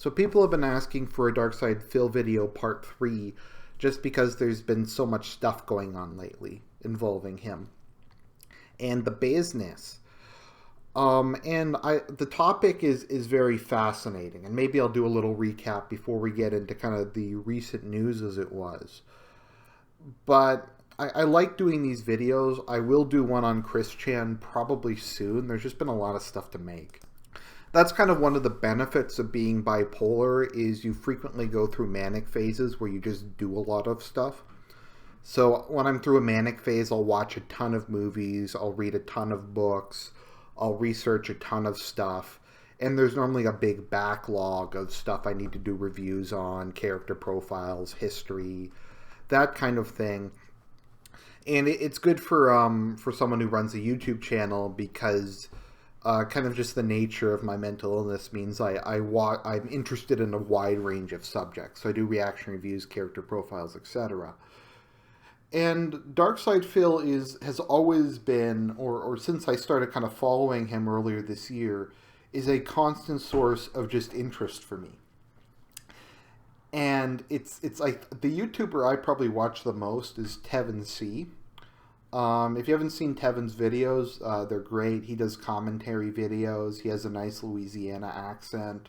So people have been asking for a DarksydePhil video part 3 just because there's been so much stuff going on lately involving him and the business. The topic is very fascinating, and maybe I'll do a little recap before we get into kind of the recent news as it was. But I like doing these videos. I will do one on Christian probably soon. There's just been a lot of stuff to make. That's kind of one of the benefits of being bipolar, is you frequently go through manic phases where you just do a lot of stuff. So when I'm through a manic phase, I'll watch a ton of movies, I'll read a ton of books, I'll research a ton of stuff, and there's normally a big backlog of stuff I need to do reviews on, character profiles, history, that kind of thing. And it's good for someone who runs a YouTube channel because kind of just the nature of my mental illness means I'm interested in a wide range of subjects. So I do reaction reviews, character profiles, etc. And DarksydePhil has always been, or since I started kind of following him earlier this year, is a constant source of just interest for me. And it's like the YouTuber I probably watch the most is Tevin. If you haven't seen Tevin's videos, they're great. He does commentary videos. He has a nice Louisiana accent.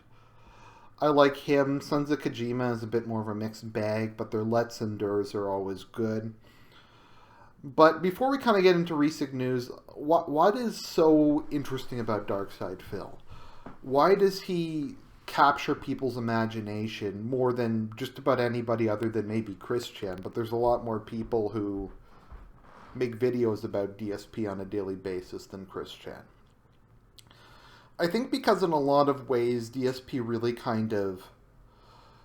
I like him. Sons of Kojima is a bit more of a mixed bag, but their Let's Endures are always good. But before we kind of get into recent news, what is so interesting about DarksydePhil? Why does he capture people's imagination more than just about anybody other than maybe Christian? But there's a lot more people who make videos about DSP on a daily basis than Christian. I think because in a lot of ways DSP really kind of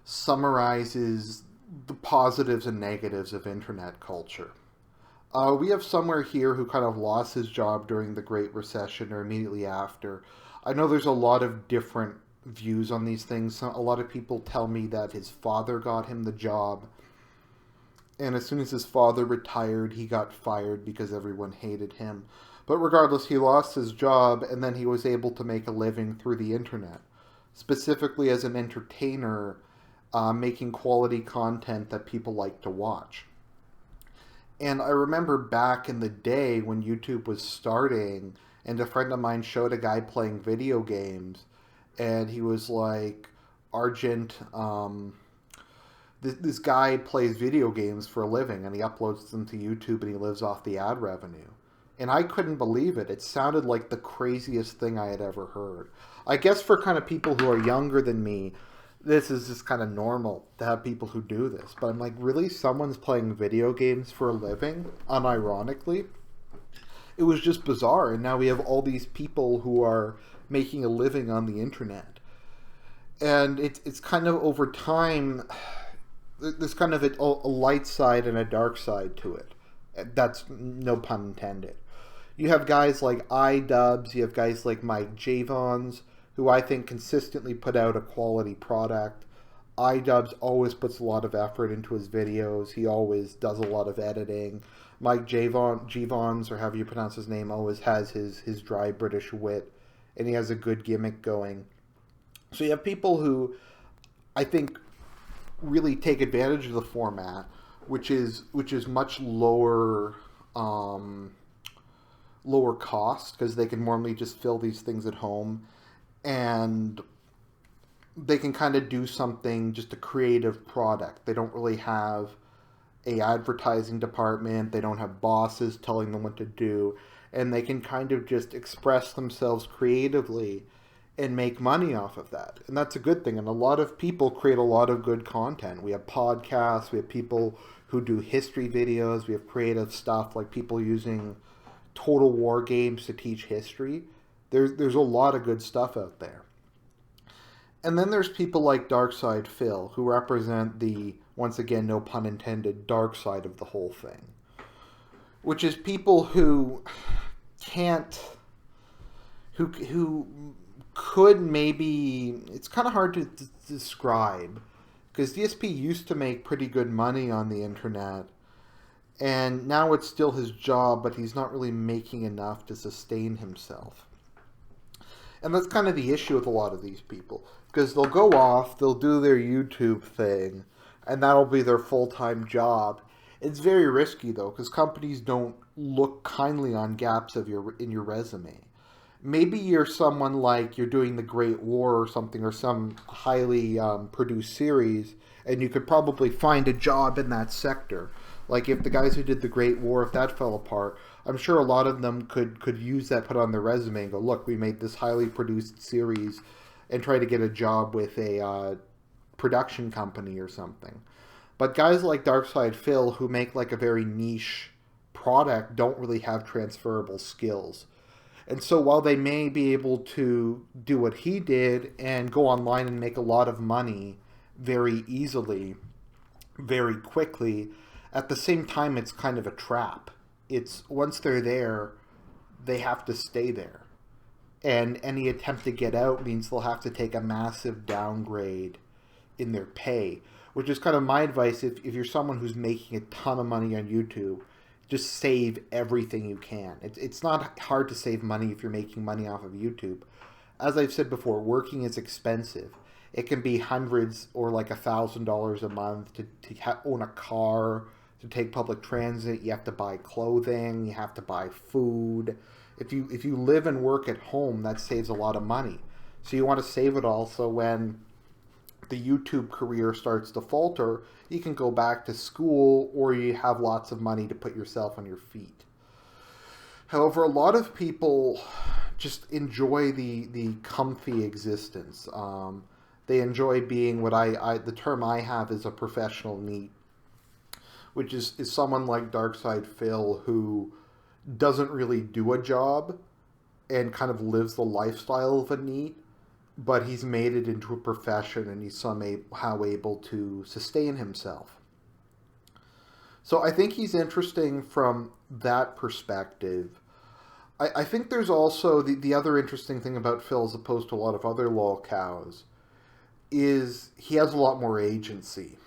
summarizes the positives and negatives of internet culture. We have somewhere here who kind of lost his job during the Great Recession or immediately after. I know there's a lot of different views on these things. A lot of people tell me that his father got him the job, and as soon as his father retired, he got fired because everyone hated him. But regardless, he lost his job, and then he was able to make a living through the internet, specifically as an entertainer, making quality content that people like to watch. And I remember back in the day when YouTube was starting, and a friend of mine showed a guy playing video games, and he was like, Argent, this guy plays video games for a living, and he uploads them to YouTube, and he lives off the ad revenue. And I couldn't believe it. It sounded like the craziest thing I had ever heard. I guess for kind of people who are younger than me, this is just kind of normal to have people who do this. But I'm like, really? Someone's playing video games for a living? Unironically? It was just bizarre. And now we have all these people who are making a living on the internet. And it's kind of over time, there's kind of a light side and a dark side to it. That's no pun intended. You have guys like iDubbbz, you have guys like Mike Javons, who I think consistently put out a quality product. iDubbbz always puts a lot of effort into his videos. He always does a lot of editing. Mike Javons, or however you pronounce his name, always has his dry British wit, and he has a good gimmick going. So you have people who I think really take advantage of the format, which is much lower lower cost, because they can normally just fill these things at home, and they can kind of do something, just a creative product. They don't really have a advertising department. They don't have bosses telling them what to do, and they can kind of just express themselves creatively and make money off of that. And that's a good thing. And a lot of people create a lot of good content. We have podcasts, we have people who do history videos, we have creative stuff like people using Total War games to teach history. There's a lot of good stuff out there. And then there's people like DarksydePhil, who represent the, once again, no pun intended, dark side of the whole thing. Which is people who could maybe, it's kind of hard to describe, because DSP used to make pretty good money on the internet, and now it's still his job, but he's not really making enough to sustain himself. And that's kind of the issue with a lot of these people. because they'll go off, they'll do their YouTube thing, and that'll be their full-time job. It's very risky though, because companies don't look kindly on gaps in your resume. Maybe you're someone like you're doing the Great War or something, or some highly produced series, and you could probably find a job in that sector. Like if the guys who did the Great War, if that fell apart, I'm sure a lot of them could use that, put on their resume, and go, look, we made this highly produced series, and try to get a job with a production company or something. But guys like DarksydePhil, who make like a very niche product, don't really have transferable skills. And so while they may be able to do what he did and go online and make a lot of money very easily, very quickly, at the same time it's kind of a trap. It's once they're there, they have to stay there. And any attempt to get out means they'll have to take a massive downgrade in their pay, which is kind of my advice. If you're someone who's making a ton of money on YouTube, just save everything you can. It's not hard to save money if you're making money off of YouTube. As I've said before, working is expensive. It can be hundreds or like $1,000 a month to own a car, to take public transit. You have to buy clothing, you have to buy food. If you live and work at home, that saves a lot of money. So you want to save it all, so when the YouTube career starts to falter, you can go back to school, or you have lots of money to put yourself on your feet. However, a lot of people just enjoy the comfy existence. They enjoy being what the term I have is a professional NEET, which is someone like DarksydePhil who doesn't really do a job and kind of lives the lifestyle of a NEET, but he's made it into a profession and he's somehow able to sustain himself. So I think he's interesting from that perspective. I think there's also the other interesting thing about Phil, as opposed to a lot of other lol cows, is he has a lot more agency.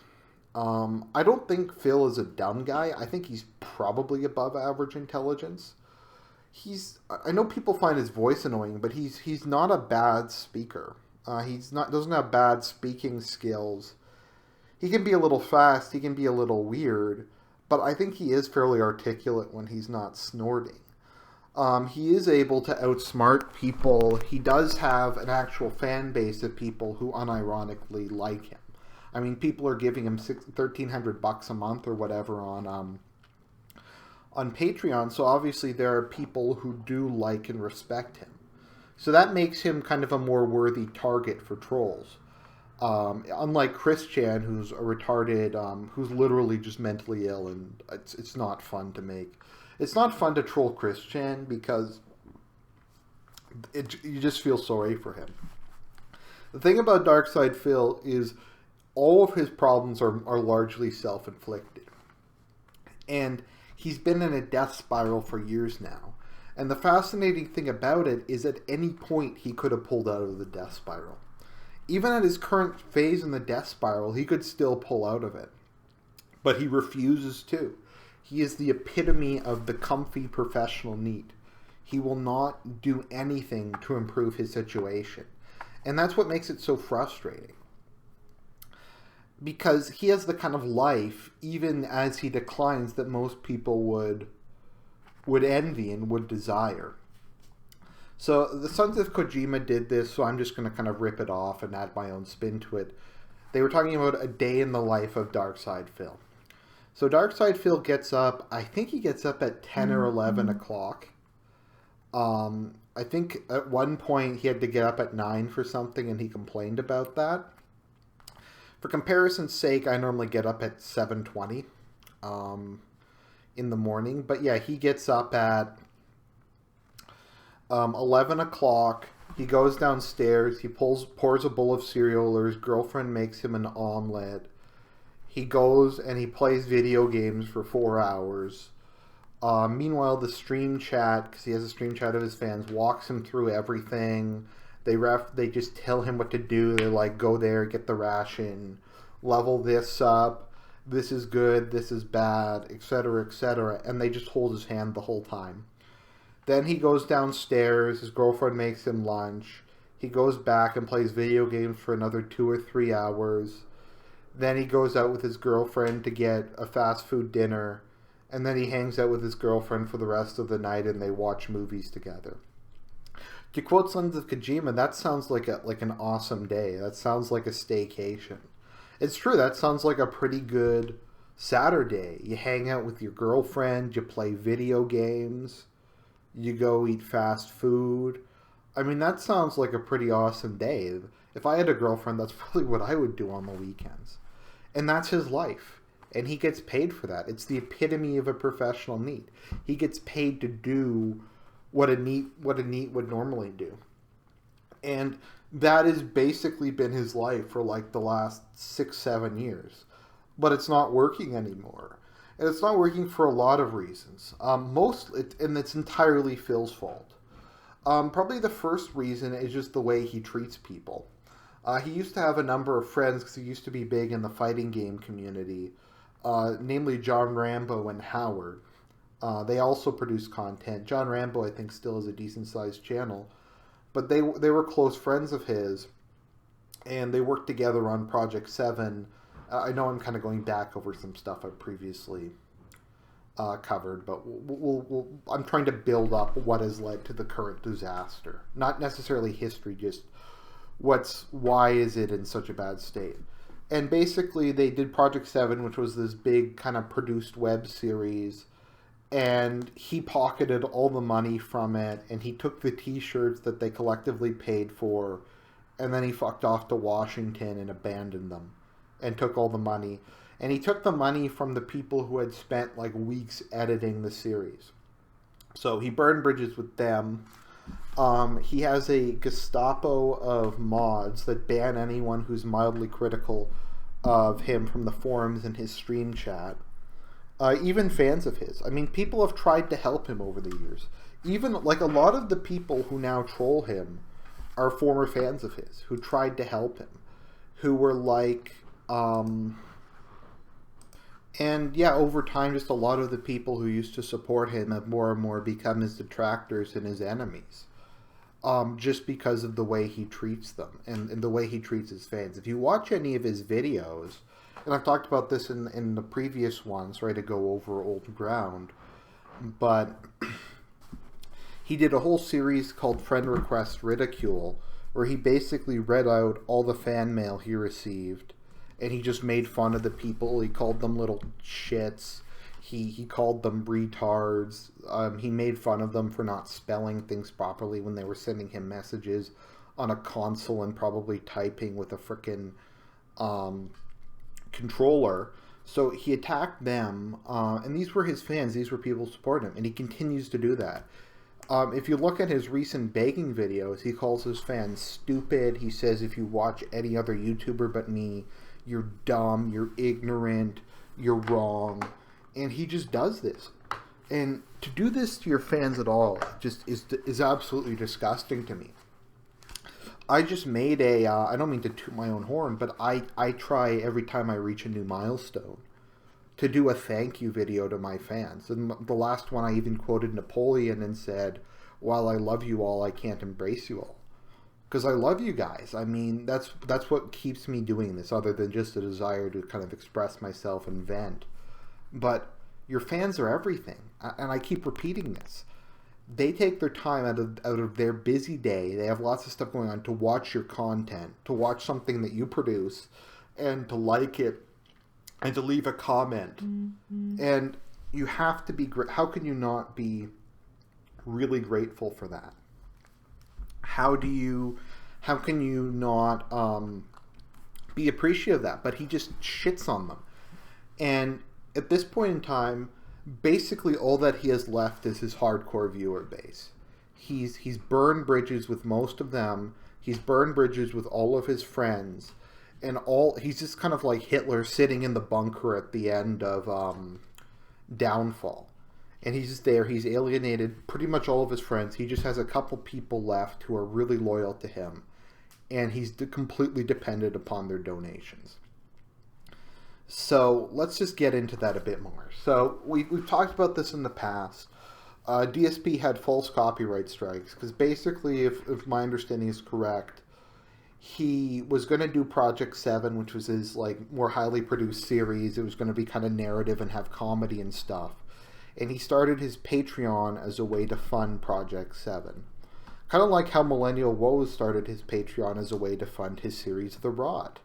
I don't think Phil is a dumb guy. I think he's probably above average intelligence. I know people find his voice annoying, but he's not a bad speaker. Doesn't have bad speaking skills. He can be a little fast, he can be a little weird, but I think he is fairly articulate when he's not snorting. He is able to outsmart people. He does have an actual fan base of people who unironically like him. I mean, people are giving him $1,300 a month or whatever on Patreon, so obviously there are people who do like and respect him. So that makes him kind of a more worthy target for trolls. Unlike Chris Chan, who's a retarded, who's literally just mentally ill, and it's not fun to make. It's not fun to troll Chris Chan because you just feel sorry for him. The thing about DarksydePhil is all of his problems are largely self-inflicted. And he's been in a death spiral for years now. And the fascinating thing about it is at any point he could have pulled out of the death spiral. Even at his current phase in the death spiral, he could still pull out of it. But he refuses to. He is the epitome of the comfy professional NEET. He will not do anything to improve his situation. And that's what makes it so frustrating. Because he has the kind of life, even as he declines, that most people would envy and would desire. So the Sons of Kojima did this, so I'm just going to kind of rip it off and add my own spin to it. They were talking about a day in the life of DarksydePhil. So DarksydePhil gets up, I think he gets up at 10 or 11 o'clock. I think at one point he had to get up at 9 for something, and he complained about that. For comparison's sake, I normally get up at 7:20 in the morning. But yeah, he gets up at 11 o'clock. He goes downstairs. He pours a bowl of cereal, or his girlfriend makes him an omelet. He goes and he plays video games for 4 hours. Meanwhile, the stream chat, because he has a stream chat of his fans, walks him through everything. They just tell him what to do. They're like, go there, get the ration, level this up, this is good, this is bad, etc., etc. And they just hold his hand the whole time. Then he goes downstairs. His girlfriend makes him lunch. He goes back and plays video games for another 2 or 3 hours. Then he goes out with his girlfriend to get a fast food dinner. And then he hangs out with his girlfriend for the rest of the night and they watch movies together. To quote Sons of Kojima, that sounds like an awesome day. That sounds like a staycation. It's true, that sounds like a pretty good Saturday. You hang out with your girlfriend, you play video games, you go eat fast food. I mean, that sounds like a pretty awesome day. If I had a girlfriend, that's probably what I would do on the weekends. And that's his life. And he gets paid for that. It's the epitome of a professional NEET. He gets paid to do what a NEET would normally do. And that has basically been his life for like the last 6-7 years. But it's not working anymore. And it's not working for a lot of reasons. And it's entirely Phil's fault. Probably the first reason is just the way he treats people. He used to have a number of friends because he used to be big in the fighting game community, namely John Rambo and Howard. They also produce content. John Rambo, I think, still has a decent-sized channel. But they were close friends of his, and they worked together on Project 7. I know I'm kind of going back over some stuff I've previously covered, but I'm trying to build up what has led to the current disaster. Not necessarily history, just why is it in such a bad state. And basically they did Project 7, which was this big kind of produced web series, and he pocketed all the money from it, and he took the t-shirts that they collectively paid for, and then he fucked off to Washington and abandoned them, and took all the money. And he took the money from the people who had spent like weeks editing the series. So he burned bridges with them. He has a Gestapo of mods that ban anyone who's mildly critical of him from the forums and his stream chat. Even fans of his. I mean, people have tried to help him over the years. Even, like, a lot of the people who now troll him are former fans of his, who tried to help him, who were like, and yeah, over time, just a lot of the people who used to support him have more and more become his detractors and his enemies, just because of the way he treats them and the way he treats his fans. If you watch any of his videos, and I've talked about this in the previous ones, sorry to go over old ground, but he did a whole series called Friend Request Ridicule, where he basically read out all the fan mail he received, and he just made fun of the people. He called them little shits. He called them retards. He made fun of them for not spelling things properly when they were sending him messages on a console and probably typing with a frickin' controller. So he attacked them, and these were his fans. These were people supporting him, and he continues to do that. If you look at his recent begging videos, he calls his fans stupid. He says if you watch any other YouTuber but me, you're dumb, you're ignorant, you're wrong. And he just does this. And to do this to your fans at all just is absolutely disgusting to me. I just made I don't mean to toot my own horn, but I try every time I reach a new milestone to do a thank you video to my fans. And the last one I even quoted Napoleon and said, while I love you all, I can't embrace you all. Because I love you guys. I mean, that's what keeps me doing this, other than just a desire to kind of express myself and vent. But your fans are everything. And I keep repeating this. They take their time out of their busy day. They have lots of stuff going on to watch your content, to watch something that you produce, and to like it, and to leave a comment. Mm-hmm. And you have to be how can you not be really grateful for that? How can you not be appreciative of that? But he just shits on them. And at this point in time, basically all that he has left is his hardcore viewer base. He's burned bridges with most of them. He's burned bridges with all of his friends. And he's just kind of like Hitler sitting in the bunker at the end of Downfall. And he's just there. He's alienated pretty much all of his friends. He just has a couple people left who are really loyal to him. And he's completely dependent upon their donations. So let's just get into that a bit more. So we've talked about this in the past. DSP had false copyright strikes because basically, if my understanding is correct, he was going to do Project 7, which was his like more highly produced series. It was going to be kind of narrative and have comedy and stuff. And he started his Patreon as a way to fund Project 7. Kind of like how Millennial Woes started his Patreon as a way to fund his series The Rot,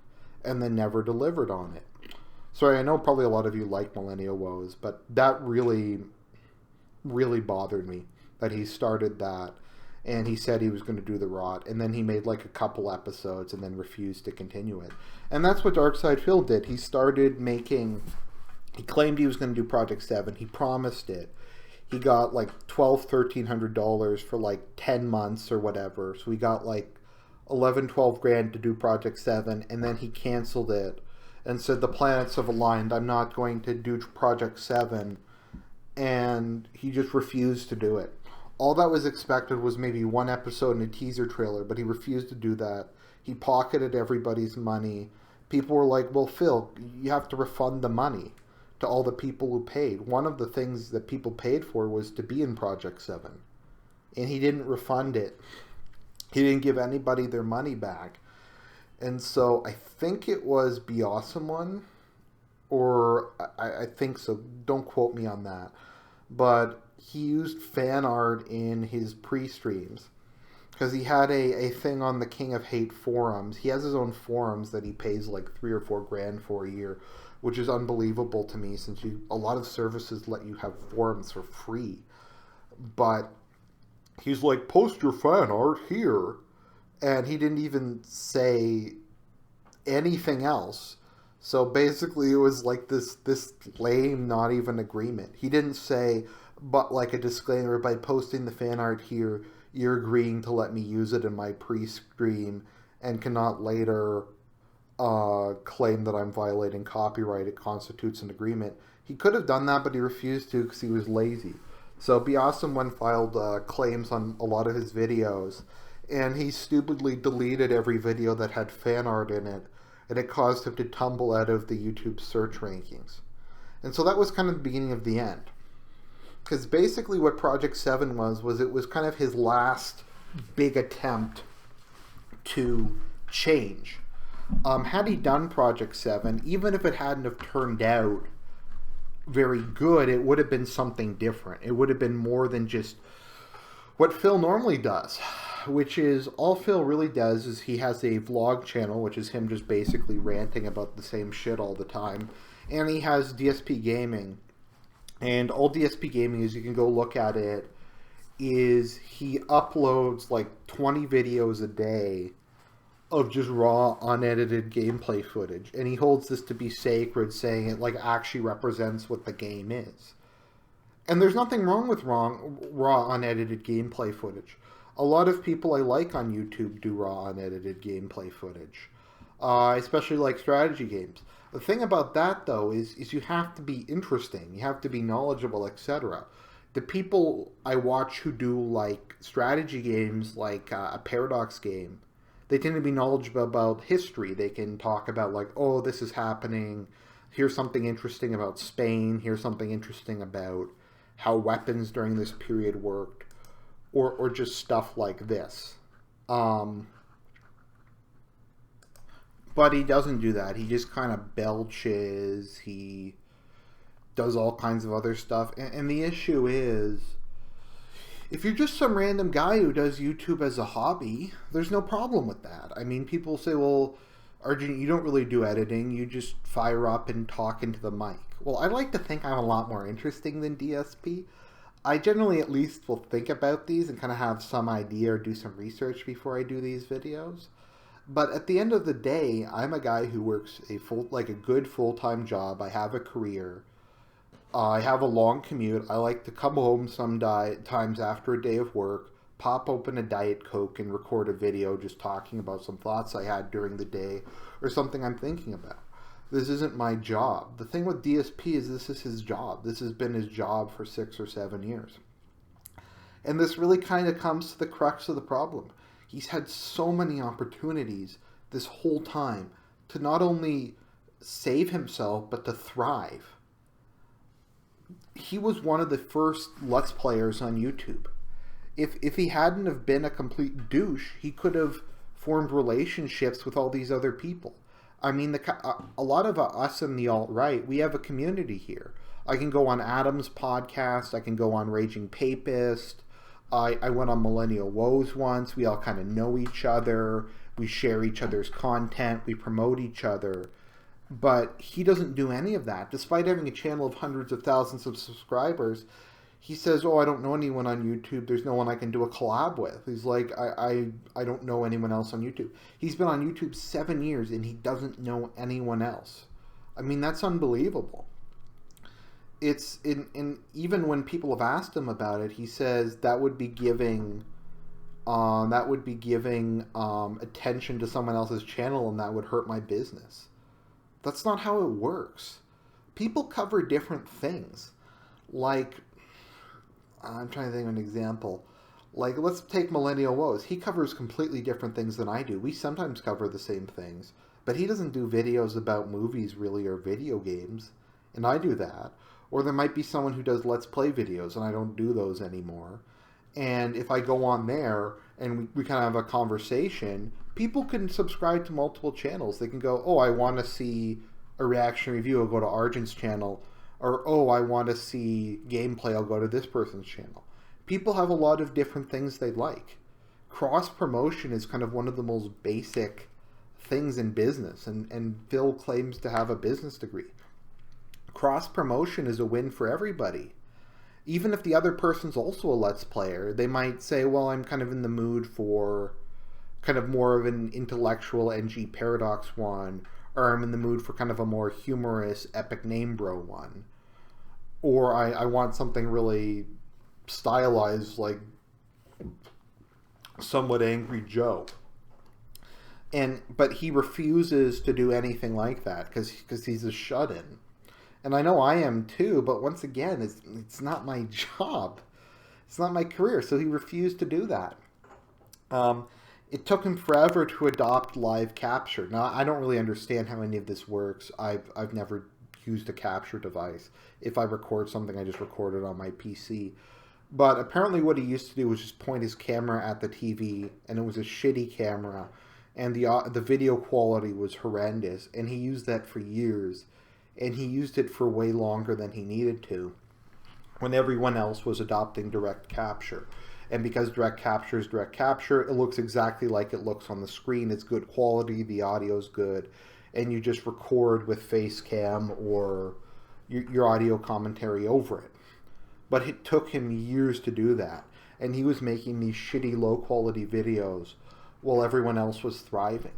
and then never delivered on it. Sorry, I know probably a lot of you like Millennial Woes, but that really, really bothered me that he started that, and he said he was going to do The Rot, and then he made like a couple episodes and then refused to continue it. And that's what DarksydePhil did. He started making... He claimed he was going to do Project 7. He promised it. He got like $1,200 for like 10 months or whatever. So he got like 11, 12 grand to do Project 7, and then he canceled it and said the planets have aligned. I'm not going to do Project 7. And he just refused to do it. All that was expected was maybe one episode and a teaser trailer, but he refused to do that. He pocketed everybody's money. People were like, well, Phil, you have to refund the money to all the people who paid. One of the things that people paid for was to be in Project 7. And he didn't refund it. He didn't give anybody their money back. And so I think it was Be Awesome One, or I think so. Don't quote me on that. But he used fan art in his pre-streams. Because he had a thing on the King of Hate forums. He has his own forums that he pays like 3 or 4 grand for a year, which is unbelievable to me since a lot of services let you have forums for free. But he's like, post your fan art here. And he didn't even say anything else. So basically it was like this lame, not even agreement. He didn't say, but like a disclaimer, by posting the fan art here, you're agreeing to let me use it in my pre-stream and cannot later claim that I'm violating copyright. It constitutes an agreement. He could have done that, but he refused to because he was lazy. So Be Awesome One filed claims on a lot of his videos, and he stupidly deleted every video that had fan art in it, and it caused him to tumble out of the YouTube search rankings. And so that was kind of the beginning of the end. Because basically what Project 7 was it was kind of his last big attempt to change. Had he done Project 7, even if it hadn't have turned out very good, it would have been something different. It would have been more than just what Phil normally does, which is, all Phil really does is he has a vlog channel, which is him just basically ranting about the same shit all the time, and he has DSP Gaming. And all DSP Gaming is, you can go look at it, is he uploads like 20 videos a day of just raw, unedited gameplay footage. And he holds this to be sacred, saying it like actually represents what the game is. And there's nothing wrong with raw, unedited gameplay footage. A lot of people I like on YouTube do raw, unedited gameplay footage. Especially like strategy games. The thing about that, though, is you have to be interesting. You have to be knowledgeable, etc. The people I watch who do, like, strategy games, like a Paradox game, they tend to be knowledgeable about history. They can talk about, like, oh, this is happening. Here's something interesting about Spain. Here's something interesting about how weapons during this period worked. Or just stuff like this. But he doesn't do that. He just kind of belches. He does all kinds of other stuff. And the issue is, if you're just some random guy who does YouTube as a hobby, there's no problem with that. I mean, people say, well, Argent, you don't really do editing. You just fire up and talk into the mic. Well, I like to think I'm a lot more interesting than DSP. I generally at least will think about these and kind of have some idea or do some research before I do these videos. But at the end of the day, I'm a guy who works a good full-time job. I have a career. I have a long commute. I like to come home sometimes after a day of work, pop open a Diet Coke and record a video just talking about some thoughts I had during the day or something I'm thinking about. This isn't my job. The thing with DSP is this is his job. This has been his job for 6 or 7 years. And this really kind of comes to the crux of the problem. He's had so many opportunities this whole time to not only save himself, but to thrive. he was one of the first Let's Players on YouTube. If he hadn't have been a complete douche, he could have formed relationships with all these other people. I mean, a lot of us in the alt-right, we have a community here. I can go on Adam's podcast. I can go on Raging Papist. I went on Millennial Woes once. We all kind of know each other. We share each other's content. We promote each other. But he doesn't do any of that. Despite having a channel of hundreds of thousands of subscribers, he says, oh, I don't know anyone on YouTube. There's no one I can do a collab with. He's like, I don't know anyone else on YouTube. He's been on YouTube 7 years, and he doesn't know anyone else. I mean, that's unbelievable. It's even when people have asked him about it, he says that would be giving attention to someone else's channel, and that would hurt my business. That's not how it works. People cover different things. Like, I'm trying to think of an example. Like, let's take Millennial Woes. He covers completely different things than I do. We sometimes cover the same things, but he doesn't do videos about movies, really, or video games, and I do that. Or there might be someone who does Let's Play videos, and I don't do those anymore. And if I go on there and we kind of have a conversation, people can subscribe to multiple channels. They can go, oh, I want to see a reaction review, I'll go to Argent's channel. Or, oh, I want to see gameplay, I'll go to this person's channel. People have a lot of different things they like. Cross-promotion is kind of one of the most basic things in business, and Phil claims to have a business degree. Cross-promotion is a win for everybody. Even if the other person's also a Let's Player, they might say, well, I'm kind of in the mood for kind of more of an intellectual NG Paradox one, or I'm in the mood for kind of a more humorous Epic Name Bro one. Or I want something really stylized, like Somewhat Angry Joe. But he refuses to do anything like that because he's a shut-in. And I know I am too, but once again, it's not my job. It's not my career, so he refused to do that. It took him forever to adopt live capture. Now, I don't really understand how any of this works. I've never used a capture device. If I record something, I just record it on my PC. But apparently what he used to do was just point his camera at the TV, and it was a shitty camera, and the video quality was horrendous, and he used that for years. And he used it for way longer than he needed to when everyone else was adopting direct capture. And because direct capture is direct capture, it looks exactly like it looks on the screen. It's good quality, the audio's good, and you just record with Facecam or your audio commentary over it. But it took him years to do that. And he was making these shitty low-quality videos while everyone else was thriving.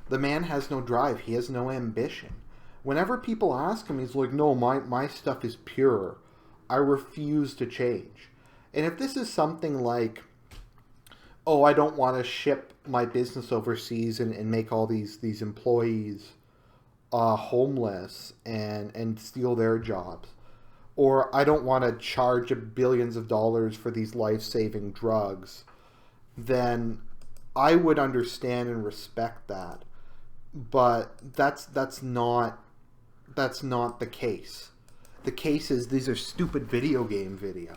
The man has no drive. He has no ambition. Whenever people ask him, he's like, no, my stuff is pure. I refuse to change. And if this is something like, oh, I don't want to ship my business overseas and make all these employees homeless and steal their jobs, or I don't want to charge billions of dollars for these life-saving drugs, then I would understand and respect that. But that's not the case. The case is these are stupid video game videos.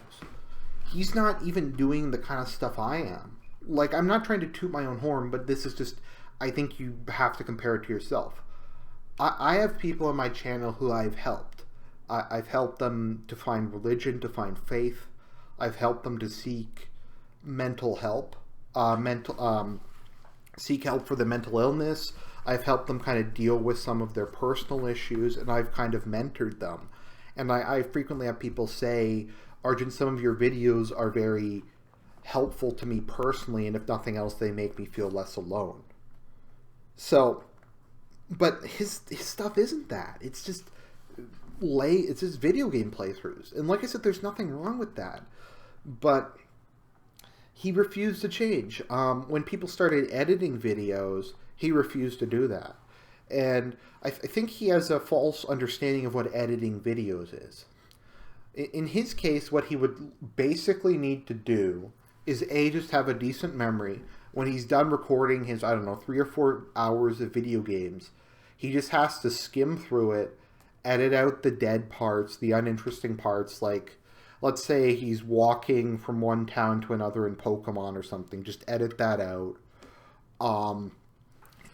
He's not even doing the kind of stuff I am. Like, I'm not trying to toot my own horn, but this is just, I think you have to compare it to yourself. I have people on my channel who I've helped. I've helped them to find religion, to find faith. I've helped them to seek mental help, seek help for the mental illness. I've helped them kind of deal with some of their personal issues, and I've kind of mentored them. And I frequently have people say, Argent, some of your videos are very helpful to me personally, and if nothing else, they make me feel less alone. So, but his stuff isn't that. It's just it's just video game playthroughs. And like I said, there's nothing wrong with that. But he refused to change. When people started editing videos, he refused to do that. And I think he has a false understanding of what editing videos is. In his case, what he would basically need to do is just have a decent memory. When he's done recording his, 3 or 4 hours of video games, he just has to skim through it edit out the dead parts, the uninteresting parts, like, let's say he's walking from one town to another in Pokemon or something. Just edit that out.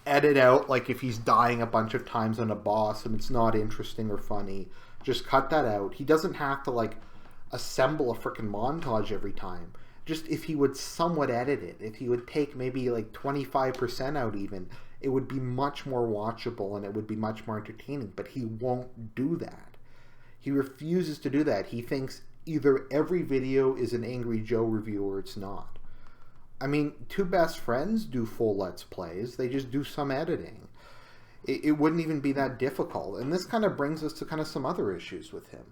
Edit out, like, if he's dying a bunch of times on a boss and it's not interesting or funny. Just cut that out. He doesn't have to, like, assemble a freaking montage every time. Just if he would somewhat edit it, if he would take maybe, like, 25% out even, it would be much more watchable and it would be much more entertaining. But he won't do that. He refuses to do that. He thinks either every video is an Angry Joe review or it's not. I mean, two best friends do full Let's Plays. They just do some editing. It wouldn't even be that difficult. And this kind of brings us to kind of some other issues with him.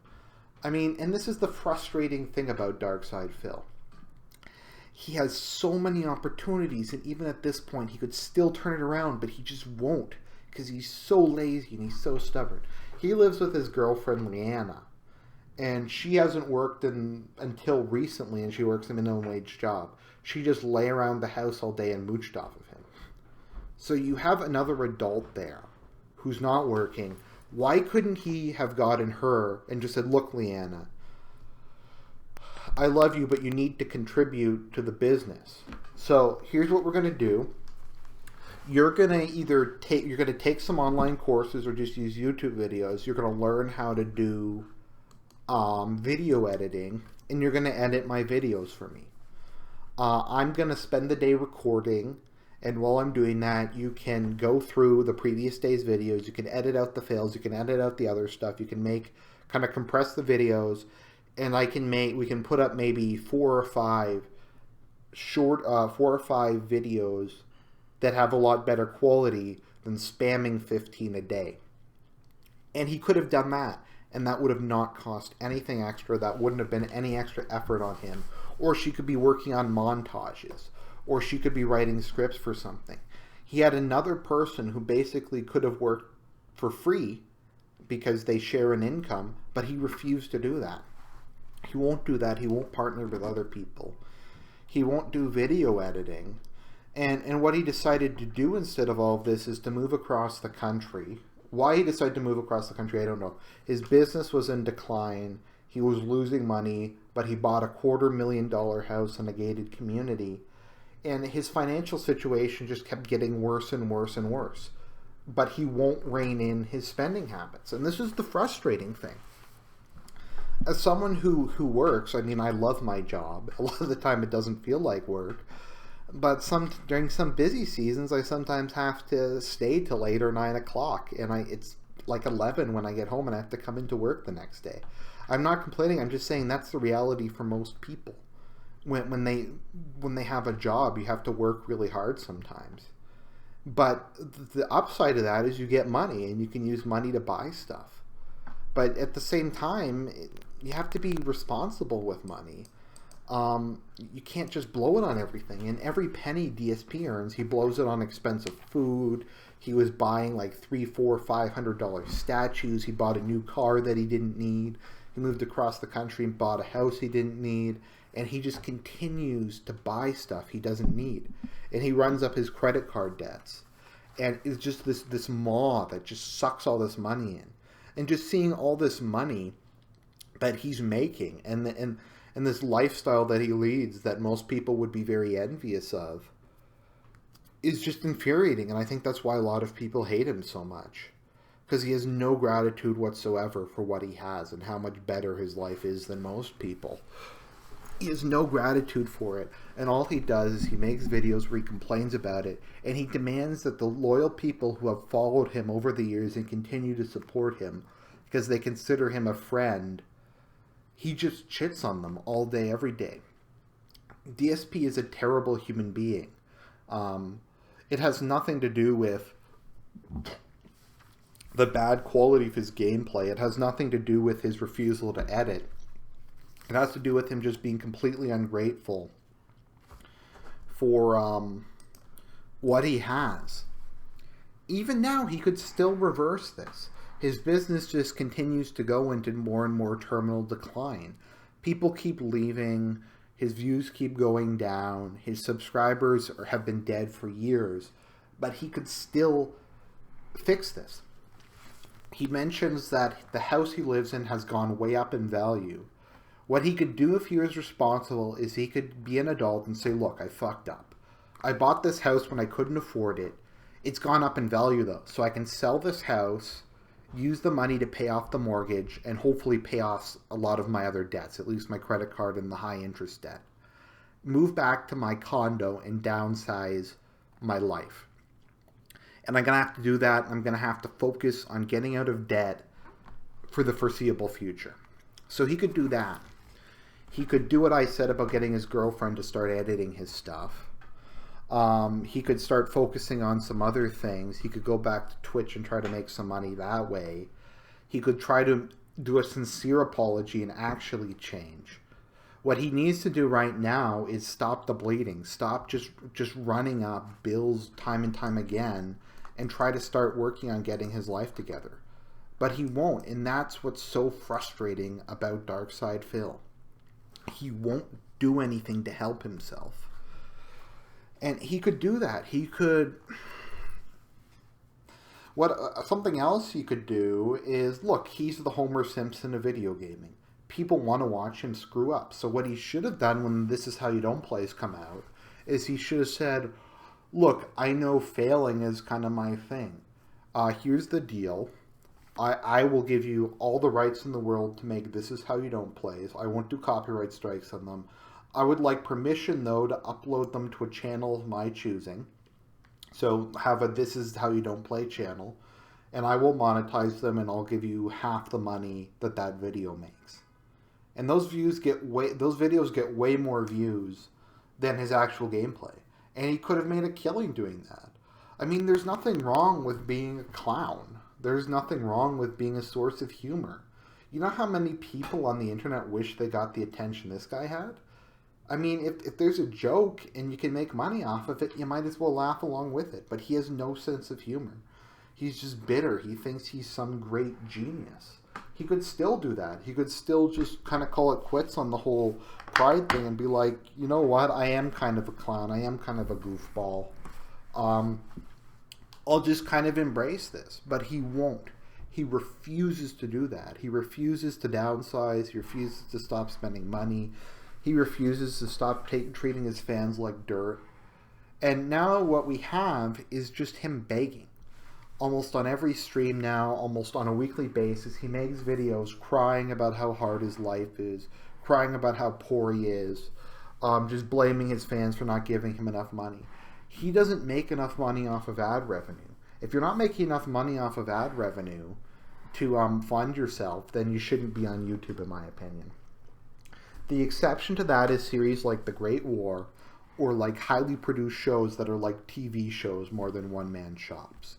I mean, and this is the frustrating thing about DarksydePhil. He has so many opportunities, and even at this point, he could still turn it around, but he just won't, because he's so lazy and he's so stubborn. He lives with his girlfriend, Leanna, and she hasn't worked until recently, and she works a minimum wage job. She just lay around the house all day and mooched off of him. So you have another adult there who's not working. Why couldn't he have gotten her and just said, look, Leanna, I love you, but you need to contribute to the business. So here's what we're going to do. You're going to take some online courses or just use YouTube videos. You're going to learn how to do video editing, and you're going to edit my videos for me. I'm going to spend the day recording, and while I'm doing that, you can go through the previous day's videos. You can edit out the fails. You can edit out the other stuff. You can kind of compress the videos, and we can put up maybe 4 or 5 videos that have a lot better quality than spamming 15 a day. And he could have done that, and that would have not cost anything extra. That wouldn't have been any extra effort on him. Or she could be working on montages, or she could be writing scripts for something. He had another person who basically could have worked for free because they share an income, but he refused to do that. He won't do that. He won't partner with other people. He won't do video editing. And what he decided to do instead of all of this is to move across the country. Why he decided to move across the country, I don't know. His business was in decline. He was losing money, but he bought a $250,000 house in a gated community. And his financial situation just kept getting worse and worse and worse. But he won't rein in his spending habits. And this is the frustrating thing. As someone who works, I mean, I love my job. A lot of the time it doesn't feel like work. But during some busy seasons, I sometimes have to stay till 8 or 9 o'clock. And it's like 11 when I get home and I have to come into work the next day. I'm not complaining. I'm just saying that's the reality for most people. When they have a job, you have to work really hard sometimes. But the upside of that is you get money, and you can use money to buy stuff. But at the same time, you have to be responsible with money. You can't just blow it on everything. And every penny DSP earns, he blows it on expensive food. He was buying like $300, $400, $500 statues. He bought a new car that he didn't need. He moved across the country and bought a house he didn't need. And he just continues to buy stuff he doesn't need. And he runs up his credit card debts. And it's just this maw that just sucks all this money in. And just seeing all this money that he's making and this lifestyle that he leads that most people would be very envious of is just infuriating. And I think that's why a lot of people hate him so much. Because he has no gratitude whatsoever for what he has and how much better his life is than most people. He has no gratitude for it, and all he does is he makes videos where he complains about it, and he demands that the loyal people who have followed him over the years and continue to support him because they consider him a friend, he just chits on them all day, every day. DSP is a terrible human being. It has nothing to do with the bad quality of his gameplay. It has nothing to do with his refusal to edit. It has to do with him just being completely ungrateful for what he has. Even now, he could still reverse this. His business just continues to go into more and more terminal decline. People keep leaving. His views keep going down. His subscribers have been dead for years. But he could still fix this. he mentions that the house he lives in has gone way up in value. What he could do if he was responsible is he could be an adult and say, look, I fucked up. I bought this house when I couldn't afford it. It's gone up in value though, so I can sell this house, use the money to pay off the mortgage, and hopefully pay off a lot of my other debts, at least my credit card and the high interest debt. Move back to my condo and downsize my life. And I'm going to have to do that. I'm going to have to focus on getting out of debt for the foreseeable future. So he could do that. He could do what I said about getting his girlfriend to start editing his stuff. He could start focusing on some other things. He could go back to Twitch and try to make some money that way. He could try to do a sincere apology and actually change. What he needs to do right now is stop the bleeding. Stop just running up bills time and time again and try to start working on getting his life together. But he won't, and that's what's so frustrating about DarksydePhil. He won't do anything to help himself. And he could do that. He could... Something else he could do is, look, he's the Homer Simpson of video gaming. People want to watch him screw up. So what he should have done when This Is How You Don't Plays come out is he should have said, look, I know failing is kind of my thing. Here's the deal. I will give you all the rights in the world to make This Is How You Don't Plays. I won't do copyright strikes on them. I would like permission, though, to upload them to a channel of my choosing. So have a This Is How You Don't Play channel. And I will monetize them, and I'll give you half the money that that video makes. And those videos get way more views than his actual gameplay. And he could have made a killing doing that. I mean, there's nothing wrong with being a clown. There's nothing wrong with being a source of humor. You know how many people on the internet wish they got the attention this guy had? I mean, if there's a joke and you can make money off of it, you might as well laugh along with it. But he has no sense of humor. He's just bitter. He thinks he's some great genius. He could still do that. He could still just kind of call it quits on the whole pride thing and be like, you know what, I am kind of a clown. I am kind of a goofball. I'll just kind of embrace this. But he won't. He refuses to do that. He refuses to downsize. He refuses to stop spending money. He refuses to stop treating his fans like dirt. And now what we have is just him begging. Almost on every stream now, almost on a weekly basis, he makes videos crying about how hard his life is, crying about how poor he is, just blaming his fans for not giving him enough money. He doesn't make enough money off of ad revenue. If you're not making enough money off of ad revenue to fund yourself, then you shouldn't be on YouTube, in my opinion. The exception to that is series like The Great War, or like highly produced shows that are like TV shows more than one-man shops.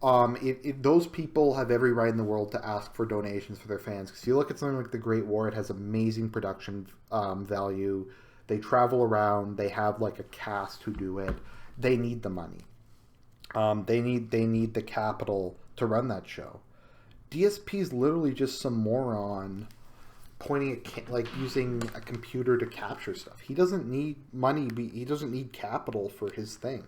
Those people have every right in the world to ask for donations for their fans. Because you look at something like The Great War, it has amazing production value. They travel around. They have like a cast who do it. They need the money. They need the capital to run that show. DSP is literally just some moron pointing at like using a computer to capture stuff. He doesn't need money. He doesn't need capital for his thing.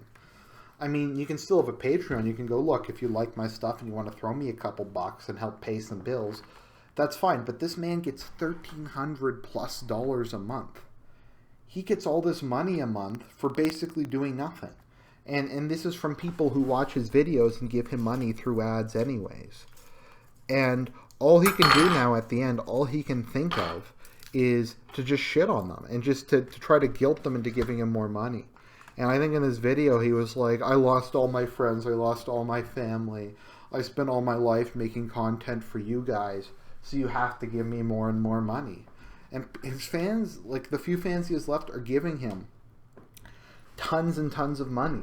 I mean, you can still have a Patreon. You can go, look, if you like my stuff and you want to throw me a couple bucks and help pay some bills, that's fine. But this man gets $1,300+ a month. He gets all this money a month for basically doing nothing. And this is from people who watch his videos and give him money through ads anyways. And all he can do now at the end, all he can think of is to just shit on them and just to try to guilt them into giving him more money. And I think in this video he was like, I lost all my friends, I lost all my family, I spent all my life making content for you guys, so you have to give me more and more money. And his fans, like the few fans he has left, are giving him tons and tons of money.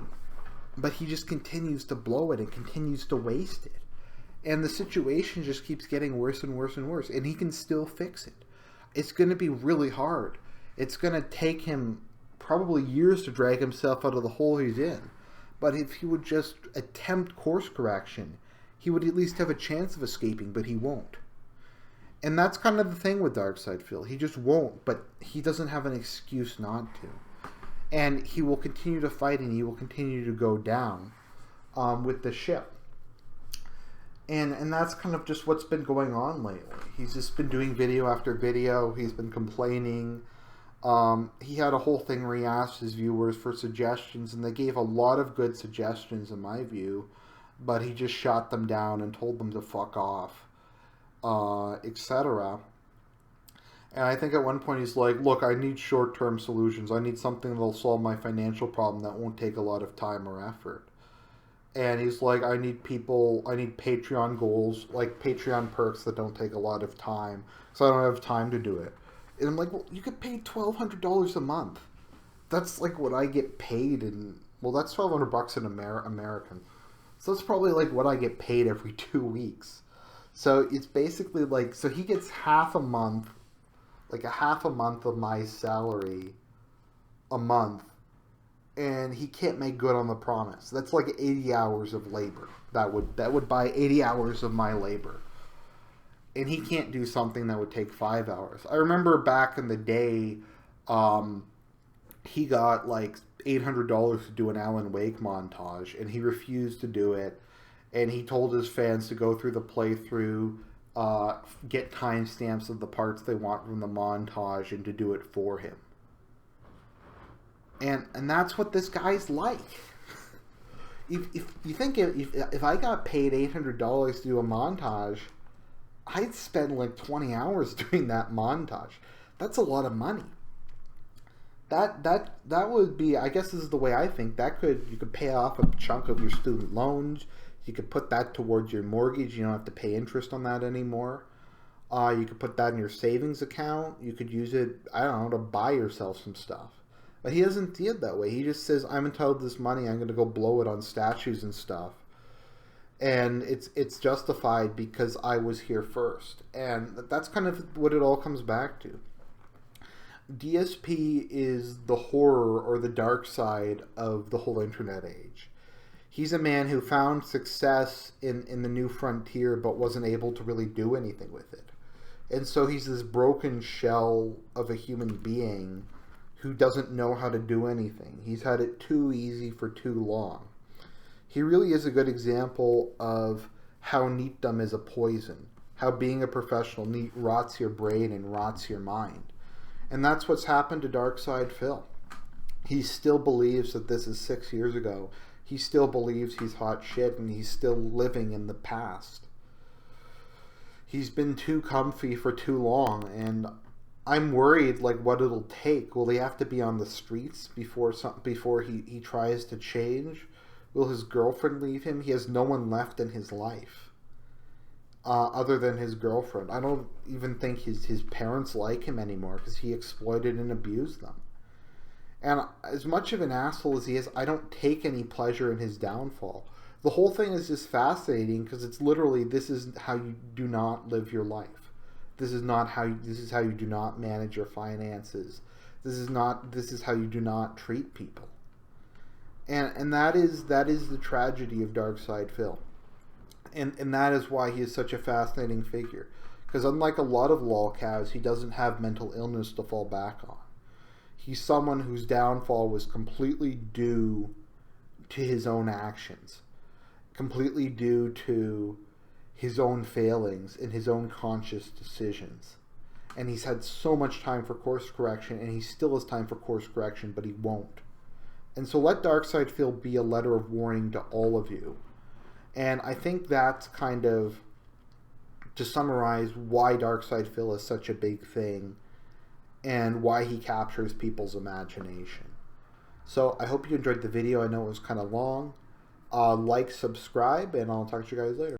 But he just continues to blow it and continues to waste it. And the situation just keeps getting worse and worse and worse. And he can still fix it. It's going to be really hard. It's going to take him probably years to drag himself out of the hole he's in. But if he would just attempt course correction, he would at least have a chance of escaping, but he won't. And that's kind of the thing with DarksydePhil. He just won't, but he doesn't have an excuse not to. And he will continue to fight and he will continue to go down with the ship. And that's kind of just what's been going on lately. He's just been doing video after video. He's been complaining. He had a whole thing where he asked his viewers for suggestions, and they gave a lot of good suggestions in my view, but he just shot them down and told them to fuck off, etc. And I think at one point he's like, look, I need short-term solutions. I need something that'll solve my financial problem that won't take a lot of time or effort. And he's like, I need Patreon goals, like Patreon perks that don't take a lot of time, so I don't have time to do it. And I'm like, well, you get paid $1,200 a month. That's like what I get paid in, well, that's $1,200 in American. So that's probably like what I get paid every 2 weeks. So it's basically like, so he gets half a month, like a half a month of my salary a month, and he can't make good on the promise. That's like 80 hours of labor. That would buy 80 hours of my labor. And he can't do something that would take 5 hours. I remember back in the day, he got like $800 to do an Alan Wake montage, and he refused to do it. And he told his fans to go through the playthrough, get timestamps of the parts they want from the montage, and to do it for him. And that's what this guy's like. If you think if I got paid $800 to do a montage, I'd spend like 20 hours doing that montage. That's a lot of money. That would be, I guess this is the way I think, you could pay off a chunk of your student loans. You could put that towards your mortgage. You don't have to pay interest on that anymore. You could put that in your savings account. You could use it, I don't know, to buy yourself some stuff. But he doesn't see it that way. He just says, I'm entitled to this money. I'm going to go blow it on statues and stuff. And it's justified because I was here first. And that's kind of what it all comes back to. DSP is the horror or the dark side of the whole internet age. He's a man who found success in the new frontier but wasn't able to really do anything with it. And so he's this broken shell of a human being who doesn't know how to do anything. He's had it too easy for too long. He really is a good example of how NEETdom is a poison, how being a professional NEET rots your brain and rots your mind. And that's what's happened to DarksydePhil. He still believes that this is 6 years ago. He still believes he's hot shit, and he's still living in the past. He's been too comfy for too long, and I'm worried like what it'll take. Will he have to be on the streets before he tries to change? Will his girlfriend leave him? He has no one left in his life other than his girlfriend. I don't even think his parents like him anymore because he exploited and abused them. And as much of an asshole as he is, I don't take any pleasure in his downfall. The whole thing is just fascinating because it's literally, this is how you do not live your life. This is how you do not manage your finances. This is how you do not treat people. And that is the tragedy of DarksydePhil. And that is why he is such a fascinating figure. Because unlike a lot of lolcows, he doesn't have mental illness to fall back on. He's someone whose downfall was completely due to his own actions. Completely due to his own failings and his own conscious decisions. And he's had so much time for course correction, and he still has time for course correction, but he won't. And so let DarksydePhil be a letter of warning to all of you. And I think that's kind of, to summarize, why DarksydePhil is such a big thing and why he captures people's imagination. So I hope you enjoyed the video. I know it was kind of long. Like, subscribe, and I'll talk to you guys later.